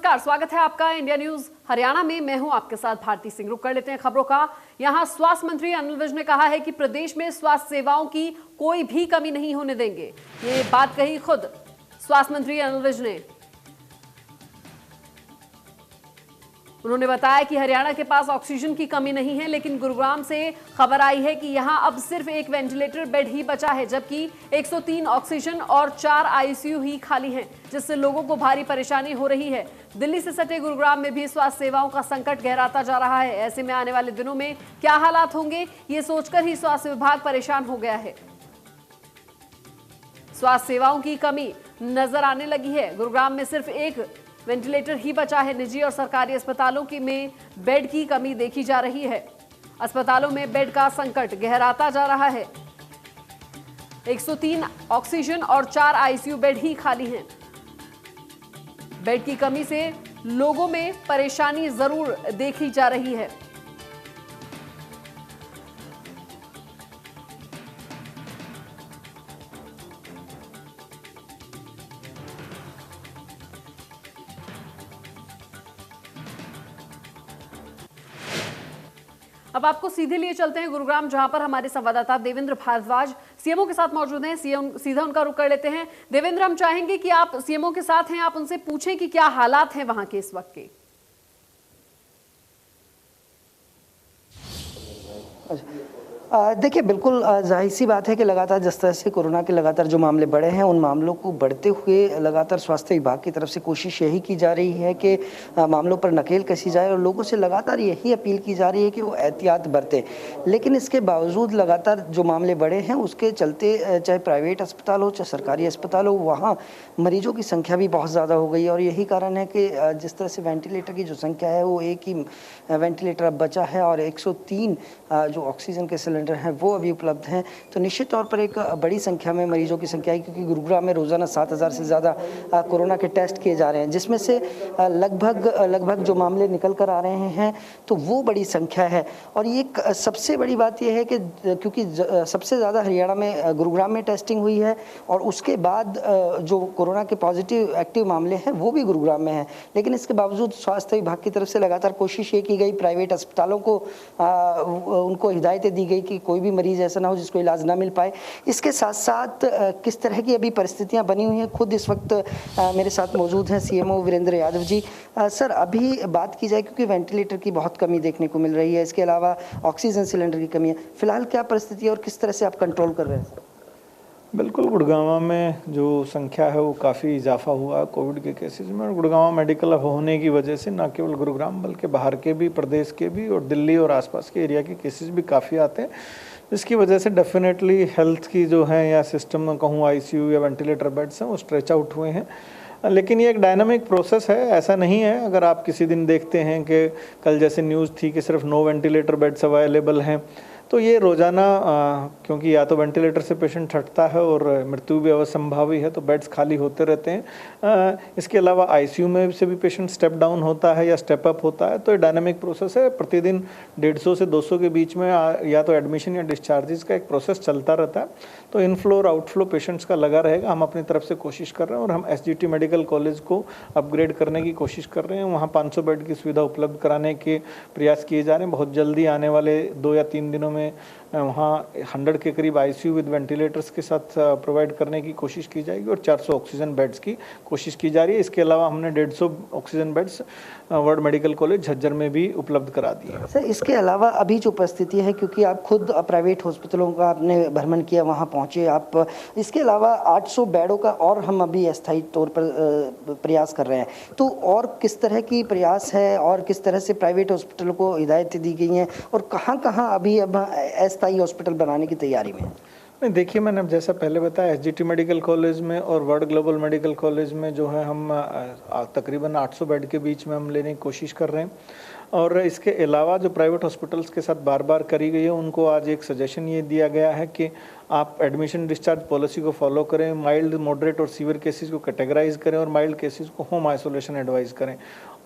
नमस्कार, स्वागत है आपका इंडिया न्यूज हरियाणा में। मैं हूं आपके साथ भारती सिंह। रुक कर लेते हैं खबरों का। यहां स्वास्थ्य मंत्री अनिल विज ने कहा है कि प्रदेश में स्वास्थ्य सेवाओं की कोई भी कमी नहीं होने देंगे। ये बात कही खुद स्वास्थ्य मंत्री अनिल विज ने। उन्होंने बताया कि हरियाणा के पास ऑक्सीजन की कमी नहीं है, लेकिन गुरुग्राम से खबर आई है कि यहां अब सिर्फ एक वेंटिलेटर बेड ही बचा है, जबकि 103 ऑक्सीजन और 4 आईसीयू ही खाली हैं, जिससे लोगों को भारी परेशानी हो रही है। दिल्ली से सटे गुरुग्राम में भी स्वास्थ्य सेवाओं का संकट गहराता जा रहा है। ऐसे में आने वाले दिनों में क्या हालात होंगे, ये सोचकर ही स्वास्थ्य विभाग परेशान हो गया है। स्वास्थ्य सेवाओं की कमी नजर आने लगी है। गुरुग्राम में सिर्फ एक वेंटिलेटर ही बचा है। निजी और सरकारी अस्पतालों में बेड की कमी देखी जा रही है। अस्पतालों में बेड का संकट गहराता जा रहा है। 103 ऑक्सीजन और 4 आईसीयू बेड ही खाली हैं। बेड की कमी से लोगों में परेशानी जरूर देखी जा रही है। अब आपको सीधे लिए चलते हैं गुरुग्राम, जहां पर हमारे संवाददाता देवेंद्र भारद्वाज सीएमओ के साथ मौजूद हैं। सीधा उनका रुख कर लेते हैं। देवेंद्र, हम चाहेंगे कि आप सीएमओ के साथ हैं, आप उनसे पूछें कि क्या हालात हैं वहां के इस वक्त के। देखिए, बिल्कुल जाहिर सी बात है कि लगातार जिस तरह से कोरोना के लगातार जो मामले बढ़े हैं, उन मामलों को बढ़ते हुए लगातार स्वास्थ्य विभाग की तरफ से कोशिश यही की जा रही है कि मामलों पर नकेल कसी जाए और लोगों से लगातार यही अपील की जा रही है कि वो एहतियात बरतें। लेकिन इसके बावजूद लगातार जो मामले बढ़े हैं, उसके चलते चाहे प्राइवेट अस्पताल हो चाहे सरकारी अस्पताल हो, वहाँ मरीजों की संख्या भी बहुत ज़्यादा हो गई है। और यही कारण है कि जिस तरह से वेंटिलेटर की जो संख्या है, वो एक ही वेंटिलेटर अब बचा है और 103 जो ऑक्सीजन के सिलेंडर हैं वो अभी उपलब्ध हैं। तो निश्चित तौर पर एक बड़ी संख्या में मरीजों की संख्या है, क्योंकि गुरुग्राम में रोज़ाना 7000 से ज़्यादा कोरोना के टेस्ट किए जा रहे हैं, जिसमें से लगभग जो मामले निकल कर आ रहे हैं, तो वो बड़ी संख्या है। और ये सबसे बड़ी बात यह है कि क्योंकि सबसे ज़्यादा हरियाणा में गुरुग्राम में टेस्टिंग हुई है और उसके बाद जो कोरोना के पॉजिटिव एक्टिव मामले हैं वो भी गुरुग्राम में हैं। लेकिन इसके बावजूद स्वास्थ्य विभाग की तरफ से लगातार कोशिश ये की गई, प्राइवेट अस्पतालों को उनको हिदायतें दी गई कि कोई भी मरीज ऐसा ना हो जिसको इलाज ना मिल पाए। इसके साथ साथ किस तरह की अभी परिस्थितियां बनी हुई हैं, खुद इस वक्त मेरे साथ मौजूद हैं सीएमओ वीरेंद्र यादव जी। सर, अभी बात की जाए, क्योंकि वेंटिलेटर की बहुत कमी देखने को मिल रही है, इसके अलावा ऑक्सीजन सिलेंडर की कमी है, फिलहाल क्या परिस्थिति है और किस तरह से आप कंट्रोल कर रहे हैं? बिल्कुल, गुड़गांव में जो संख्या है वो काफ़ी इजाफा हुआ कोविड के केसेस में। और गुड़गांव मेडिकल हब होने की वजह से न केवल गुरुग्राम बल्कि बाहर के भी, प्रदेश के भी और दिल्ली और आसपास के एरिया के केसेस भी काफ़ी आते हैं, जिसकी वजह से डेफिनेटली हेल्थ की जो है या सिस्टम में कहूँ आईसीयू या वेंटिलेटर बेड्स हैं वो स्ट्रेच आउट हुए हैं। लेकिन ये एक डायनामिक प्रोसेस है, ऐसा नहीं है। अगर आप किसी दिन देखते हैं कि कल जैसे न्यूज़ थी कि सिर्फ 9 वेंटिलेटर बेड्स अवेलेबल हैं, तो ये रोज़ाना क्योंकि या तो वेंटिलेटर से पेशेंट हटता है और मृत्यु भी अवसंभावी है, तो बेड्स खाली होते रहते हैं। इसके अलावा आईसीयू में से भी पेशेंट स्टेप डाउन होता है या स्टेप अप होता है। तो ये डायनामिक प्रोसेस है। प्रतिदिन 150 से 200 के बीच में या तो एडमिशन या डिस्चार्जेस का एक प्रोसेस चलता रहता है। तो इनफ्लो और आउटफ्लो पेशेंट्स का लगा रहेगा। हम अपनी तरफ से कोशिश कर रहे हैं और हम एसजीटी मेडिकल कॉलेज को अपग्रेड करने की कोशिश कर रहे हैं। वहाँ 500 बेड की सुविधा उपलब्ध कराने के प्रयास किए जा रहे हैं। बहुत जल्दी आने वाले 2 या 3 दिनों में वहाँ 100 के करीब आईसीयू विद वेंटिलेटर्स के साथ प्रोवाइड करने की कोशिश की जाएगी और 400 ऑक्सीजन बेड्स की कोशिश की जा रही है। इसके अलावा हमने 150 oxygen beds world medical college Jhajjar में भी उपलब्ध करा दिए। सर, इसके अलावा अभी जो परिस्थिति है, क्योंकि आप खुद प्राइवेट हॉस्पिटलों का आपने भ्रमण किया, वहाँ पहुँचे आप, इसके अलावा 800 बेडों का और हम अभी अस्थायी तौर पर प्रयास कर रहे हैं, तो और किस तरह की प्रयास है और किस तरह से प्राइवेट हॉस्पिटलों को हिदायतें दी गई हैं और कहाँ अभी अब अस्थायी हॉस्पिटल बनाने की तैयारी में? नहीं, देखिए, मैंने अब जैसा पहले बताया, एसजीटी मेडिकल कॉलेज में और वर्ल्ड ग्लोबल मेडिकल कॉलेज में जो है हम तकरीबन 800 बेड के बीच में हम लेने की कोशिश कर रहे हैं। और इसके अलावा जो प्राइवेट हॉस्पिटल्स के साथ बार बार करी गई है, उनको आज एक सजेशन ये दिया गया है कि आप एडमिशन डिस्चार्ज पॉलिसी को फॉलो करें, माइल्ड, मॉडरेट और सीवियर केसेस को कैटेगराइज करें और माइल्ड केसेस को होम आइसोलेशन एडवाइस करें।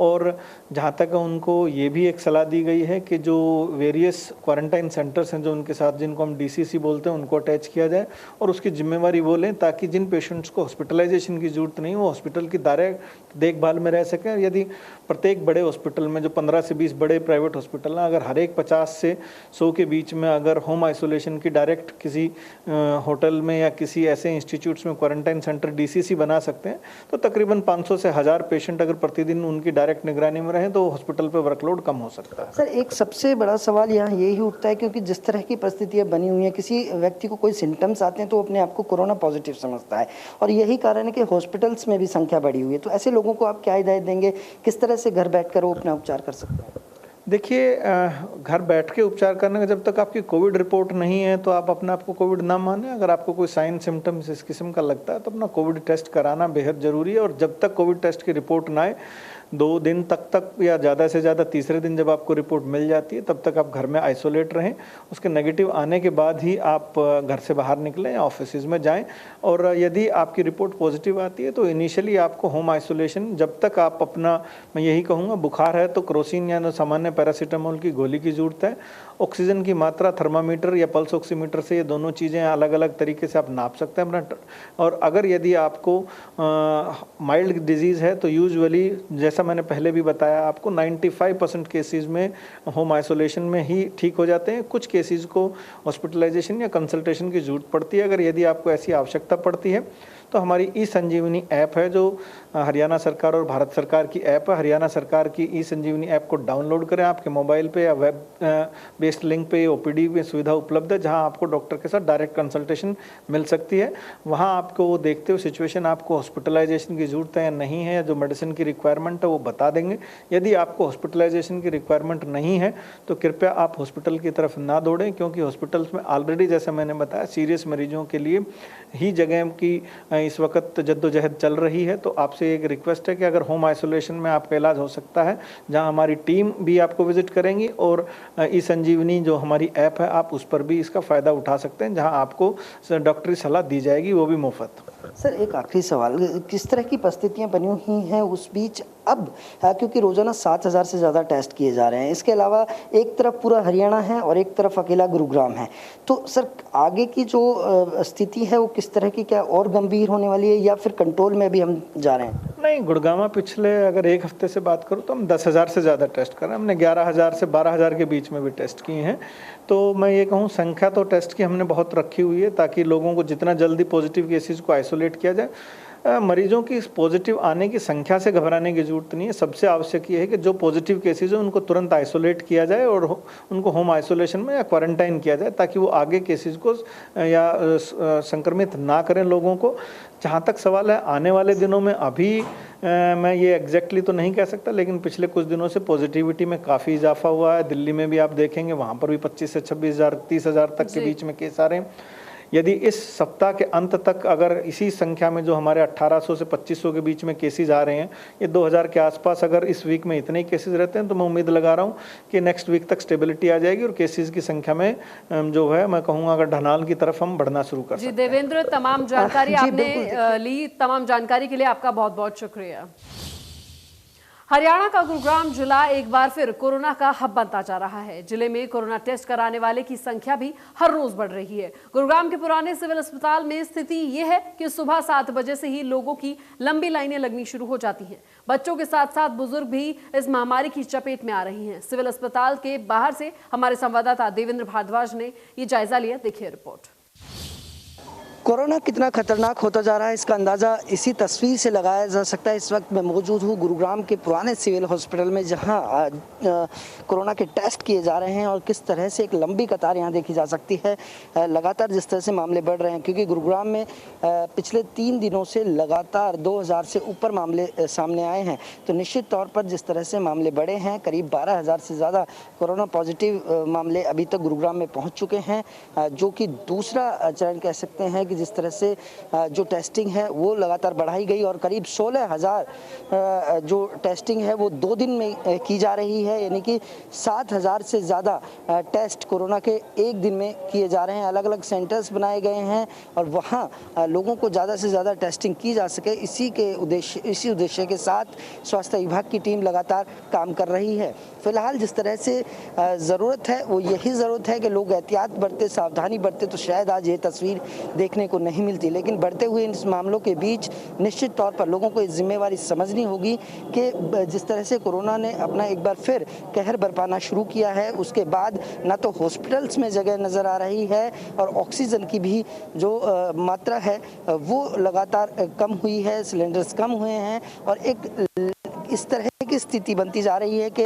और जहाँ तक उनको ये भी एक सलाह दी गई है कि जो वेरियस क्वारंटाइन सेंटर्स हैं जो उनके साथ, जिनको हम DCC बोलते हैं, उनको अटैच किया जाए और उसकी जिम्मेवारी वो लें, ताकि जिन पेशेंट्स को हॉस्पिटलाइजेशन की ज़रूरत नहीं, वो हॉस्पिटल की डायरेक्ट देखभाल में रह सकें। यदि प्रत्येक बड़े हॉस्पिटल में, जो 15 से 20 बड़े प्राइवेट हॉस्पिटल हैं, अगर हर एक 50 से 100 के बीच में अगर होम आइसोलेशन की डायरेक्ट किसी होटल में या किसी ऐसे इंस्टीट्यूट्स में क्वारंटाइन सेंटर DCC बना सकते हैं, तो तकरीबन 500 से 1000 पेशेंट अगर प्रतिदिन उनकी डायरेक्ट निगरानी में रहें तो हॉस्पिटल पे वर्कलोड कम हो सकता है। सर, एक सबसे बड़ा सवाल यहाँ यही उठता है, क्योंकि जिस तरह की परिस्थितियाँ बनी हुई हैं, किसी व्यक्ति को कोई सिम्टम्स आते हैं तो अपने आप को कोरोना पॉजिटिव समझता है, और यही कारण है कि हॉस्पिटल्स में भी संख्या बढ़ी हुई है। तो ऐसे लोगों को आप क्या हिदायत देंगे, किस तरह से घर बैठकर वो अपना उपचार कर सकते हैं? देखिए, घर बैठ के उपचार करने का, जब तक आपकी कोविड रिपोर्ट नहीं है तो आप अपने आप को कोविड ना माने। अगर आपको कोई साइन सिम्टम्स इस किस्म का लगता है तो अपना कोविड टेस्ट कराना बेहद ज़रूरी है, और जब तक कोविड टेस्ट की रिपोर्ट ना आए, 2 दिन तक या ज़्यादा से ज़्यादा तीसरे दिन जब आपको रिपोर्ट मिल जाती है, तब तक आप घर में आइसोलेट रहें। उसके नेगेटिव आने के बाद ही आप घर से बाहर निकलें या ऑफिस में जाएं। और यदि आपकी रिपोर्ट पॉजिटिव आती है तो इनिशियली आपको होम आइसोलेशन, जब तक आप अपना, मैं यही कहूँगा, बुखार है तो क्रोसिन या सामान्य पैरासीटामोल की गोली की ज़रूरत है। ऑक्सीजन की मात्रा थर्मामीटर या पल्स ऑक्सीमीटर से, ये दोनों चीज़ें अलग अलग तरीके से आप नाप सकते हैं अपना। और अगर यदि आपको माइल्ड डिजीज़ है तो यूजुअली, जैसा मैंने पहले भी बताया आपको, 95% केसेस में होम आइसोलेशन में ही ठीक हो जाते हैं। कुछ केसेस को हॉस्पिटलाइजेशन या कंसल्टेशन की ज़रूरत पड़ती है। अगर यदि आपको ऐसी आवश्यकता पड़ती है तो हमारी ई-संजीवनी ऐप है, जो हरियाणा सरकार और भारत सरकार की ऐप है। हरियाणा सरकार की ई-संजीवनी ऐप को डाउनलोड करें आपके मोबाइल पे, या वेब बेस्ड लिंक पे OPD में सुविधा उपलब्ध है, जहां आपको डॉक्टर के साथ डायरेक्ट कंसल्टेशन मिल सकती है। वहां आपको वो देखते हुए सिचुएशन, आपको हॉस्पिटलाइजेशन की ज़रूरत है या नहीं है, या जो मेडिसिन की रिक्वायरमेंट है वो बता देंगे। यदि आपको हॉस्पिटलाइजेशन की रिक्वायरमेंट नहीं है तो कृपया आप हॉस्पिटल की तरफ ना दौड़ें, क्योंकि हॉस्पिटल्स में ऑलरेडी, जैसे मैंने बताया, सीरियस मरीजों के लिए ही जगह की इस वक्त जद्दोजहद चल रही है। तो आपसे एक रिक्वेस्ट है कि अगर होम आइसोलेशन में आपका इलाज हो सकता है, जहां हमारी टीम भी आपको विजिट करेंगी, और ई-संजीवनी जो हमारी ऐप है, आप उस पर भी इसका फ़ायदा उठा सकते हैं, जहां आपको डॉक्टरी सलाह दी जाएगी, वो भी मुफ्त। सर, एक आखिरी सवाल, किस तरह की परिस्थितियां बनी हुई हैं उस बीच अब, क्योंकि रोजाना 7000 से ज़्यादा टेस्ट किए जा रहे हैं, इसके अलावा एक तरफ पूरा हरियाणा है और एक तरफ अकेला गुरुग्राम है, तो सर आगे की जो स्थिति है वो किस तरह की, क्या और गंभीर होने वाली है या फिर कंट्रोल में भी हम जा रहे हैं? नहीं, गुड़गांव पिछले अगर एक हफ्ते से बात करूं तो हम 10,000 से ज़्यादा टेस्ट कर रहे हैं। हमने 11,000 से 12,000 के बीच में भी टेस्ट किए हैं। तो मैं ये कहूँ, संख्या तो टेस्ट की हमने बहुत रखी हुई है, ताकि लोगों को जितना जल्दी पॉजिटिव केसेस को आइसोलेट किया जाए। मरीजों की पॉजिटिव आने की संख्या से घबराने की ज़रूरत नहीं है। सबसे आवश्यक ये है कि जो पॉजिटिव केसेस हैं उनको तुरंत आइसोलेट किया जाए और उनको होम आइसोलेशन में या क्वारंटाइन किया जाए, ताकि वो आगे केसेस को या संक्रमित ना करें लोगों को। जहाँ तक सवाल है आने वाले दिनों में, अभी मैं ये एग्जैक्टली तो नहीं कह सकता, लेकिन पिछले कुछ दिनों से पॉजिटिविटी में काफ़ी इजाफा हुआ है। दिल्ली में भी आप देखेंगे, वहाँ पर भी 25 से 26,000 30,000 तक के बीच में केस आ रहे हैं। यदि इस सप्ताह के अंत तक अगर इसी संख्या में, जो हमारे 1800 से 2500 के बीच में केसेस आ रहे हैं, ये 2000 के आसपास अगर इस वीक में इतने ही केसेस रहते हैं, तो मैं उम्मीद लगा रहा हूँ कि नेक्स्ट वीक तक स्टेबिलिटी आ जाएगी और केसेस की संख्या में जो है, मैं कहूँगा, अगर ढलान की तरफ हम बढ़ना शुरू कर सकते हैं। देवेंद्र, तमाम जानकारी आपने ली, तमाम जानकारी के लिए आपका बहुत बहुत शुक्रिया। हरियाणा का गुरुग्राम जिला एक बार फिर कोरोना का हब बनता जा रहा है। जिले में कोरोना टेस्ट कराने वाले की संख्या भी हर रोज बढ़ रही है। गुरुग्राम के पुराने सिविल अस्पताल में स्थिति यह है कि सुबह 7 बजे से ही लोगों की लंबी लाइनें लगनी शुरू हो जाती हैं। बच्चों के साथ साथ बुजुर्ग भी इस महामारी की चपेट में आ रही हैं। सिविल अस्पताल के बाहर से हमारे संवाददाता देवेंद्र भारद्वाज ने ये जायजा लिया। देखिए रिपोर्ट। कोरोना कितना खतरनाक होता जा रहा है, इसका अंदाज़ा इसी तस्वीर से लगाया जा सकता है। इस वक्त मैं मौजूद हूँ गुरुग्राम के पुराने सिविल हॉस्पिटल में, जहाँ कोरोना के टेस्ट किए जा रहे हैं और किस तरह से एक लंबी कतार यहाँ देखी जा सकती है। लगातार जिस तरह से मामले बढ़ रहे हैं, क्योंकि गुरुग्राम में पिछले 3 दिनों से लगातार 2000 से ऊपर मामले सामने आए हैं, तो निश्चित तौर पर जिस तरह से मामले बढ़े हैं, करीब 12,000 से ज़्यादा कोरोना पॉजिटिव मामले अभी तक गुरुग्राम में पहुँच चुके हैं, जो कि दूसरा चरण कह सकते हैं कि जिस तरह से जो टेस्टिंग है वो लगातार बढ़ाई गई और करीब 16,000 जो टेस्टिंग है वो 2 दिन में की जा रही है, यानी कि 7,000 से ज़्यादा टेस्ट कोरोना के एक दिन में किए जा रहे हैं। अलग अलग सेंटर्स बनाए गए हैं और वहाँ लोगों को ज़्यादा से ज़्यादा टेस्टिंग की जा सके, इसी उद्देश्य के साथ स्वास्थ्य विभाग की टीम लगातार काम कर रही है। फिलहाल जिस तरह से ज़रूरत है वो यही ज़रूरत है कि लोग एहतियात बरते, सावधानी बरते, तो शायद आज ये तस्वीर देखने को नहीं मिलती। लेकिन बढ़ते हुए इन मामलों के बीच निश्चित तौर पर लोगों को इस जिम्मेवारी समझनी होगी कि जिस तरह से कोरोना ने अपना एक बार फिर कहर बरपाना शुरू किया है, उसके बाद न तो हॉस्पिटल्स में जगह नज़र आ रही है और ऑक्सीजन की भी जो मात्रा है वो लगातार कम हुई है, सिलेंडर्स कम हुए हैं और एक इस तरह की स्थिति बनती जा रही है कि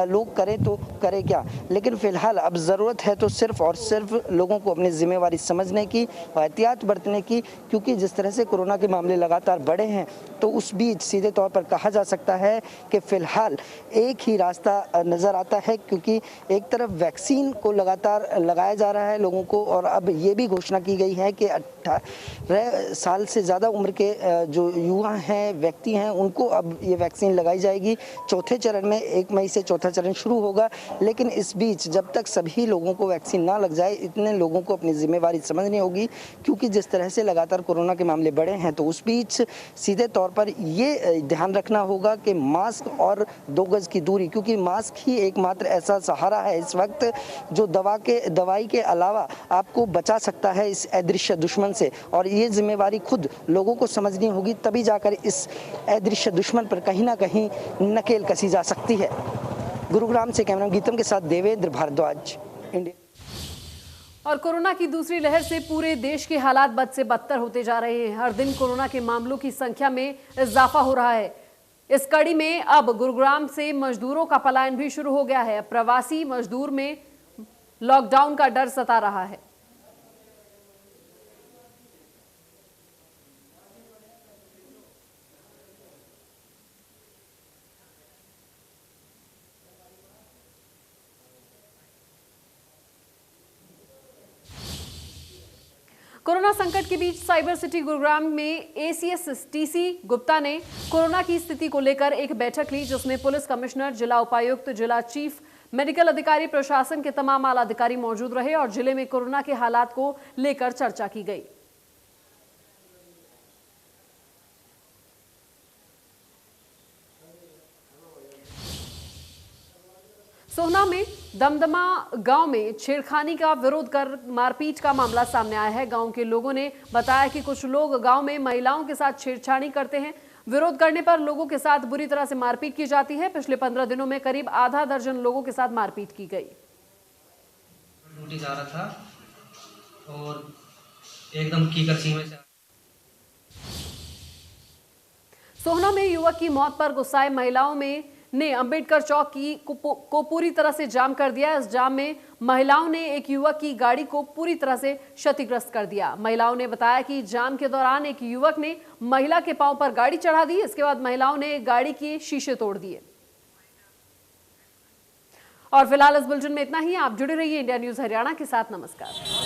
लोग करें तो करें क्या। लेकिन फिलहाल अब ज़रूरत है तो सिर्फ और सिर्फ लोगों को अपनी जिम्मेवारी समझने की और एहतियात बरतने की, क्योंकि जिस तरह से कोरोना के मामले लगातार बढ़े हैं तो उस बीच सीधे तौर पर कहा जा सकता है कि फ़िलहाल एक ही रास्ता नज़र आता है, क्योंकि एक तरफ वैक्सीन को लगातार लगाया जा रहा है लोगों को और अब ये भी घोषणा की गई है कि 18 साल से ज़्यादा उम्र के जो युवा हैं, व्यक्ति हैं, उनको अब ये वैक्सीन लगाई जाएगी। चौथे चरण में 1 मई से चौथा चरण शुरू होगा। लेकिन इस बीच जब तक सभी लोगों को वैक्सीन ना लग जाए, इतने लोगों को अपनी जिम्मेवारी समझनी होगी, क्योंकि जिस तरह से लगातार कोरोना के मामले बढ़े हैं तो उस बीच सीधे तौर पर ये ध्यान रखना होगा कि मास्क और 2 गज की दूरी, क्योंकि मास्क ही एकमात्र ऐसा सहारा है इस वक्त जो दवाई के अलावा आपको बचा सकता है इस अदृश्य दुश्मन से। और ये जिम्मेवारी खुद लोगों को समझनी होगी, तभी जाकर इस अदृश्य दुश्मन पर कहीं ना कहीं नकेल कसी जा सकती है। गुरुग्राम से कैमरा गीतम के साथ देवेंद्र भारद्वाज, इंडिया। और कोरोना की दूसरी लहर से पूरे देश के हालात बद से बदतर होते जा रहे हैं। हर दिन कोरोना के मामलों की संख्या में इजाफा हो रहा है। इस कड़ी में अब गुरुग्राम से मजदूरों का पलायन भी शुरू हो गया है। प्रवासी मजदूर में लॉकडाउन का डर सता रहा है। कोरोना संकट के बीच साइबर सिटी गुरुग्राम में एसीएस टीसी गुप्ता ने कोरोना की स्थिति को लेकर एक बैठक ली, जिसमें पुलिस कमिश्नर, जिला उपायुक्त, जिला चीफ मेडिकल अधिकारी, प्रशासन के तमाम आला अधिकारी मौजूद रहे और जिले में कोरोना के हालात को लेकर चर्चा की गई। सोहना में दमदमा गांव में छेड़खानी का विरोध कर मारपीट का मामला सामने आया है। गांव के लोगों ने बताया कि कुछ लोग गांव में महिलाओं के साथ छेड़छाड़ी करते हैं। विरोध करने पर लोगों के साथ बुरी तरह से मारपीट की जाती है। पिछले 15 दिनों में करीब आधा दर्जन लोगों के साथ मारपीट की गई। ड्यूटी जा रहा था और एकदम कीकर सीमे से। सोहना में युवक की मौत पर गुस्साए महिलाओं ने अंबेडकर चौक को पूरी तरह से जाम कर दिया। इस जाम में महिलाओं ने एक युवक की गाड़ी को पूरी तरह से क्षतिग्रस्त कर दिया। महिलाओं ने बताया कि जाम के दौरान एक युवक ने महिला के पांव पर गाड़ी चढ़ा दी। इसके बाद महिलाओं ने गाड़ी के शीशे तोड़ दिए। और फिलहाल इस बुलेटिन में इतना ही। आप जुड़े रहिए इंडिया न्यूज हरियाणा के साथ। नमस्कार।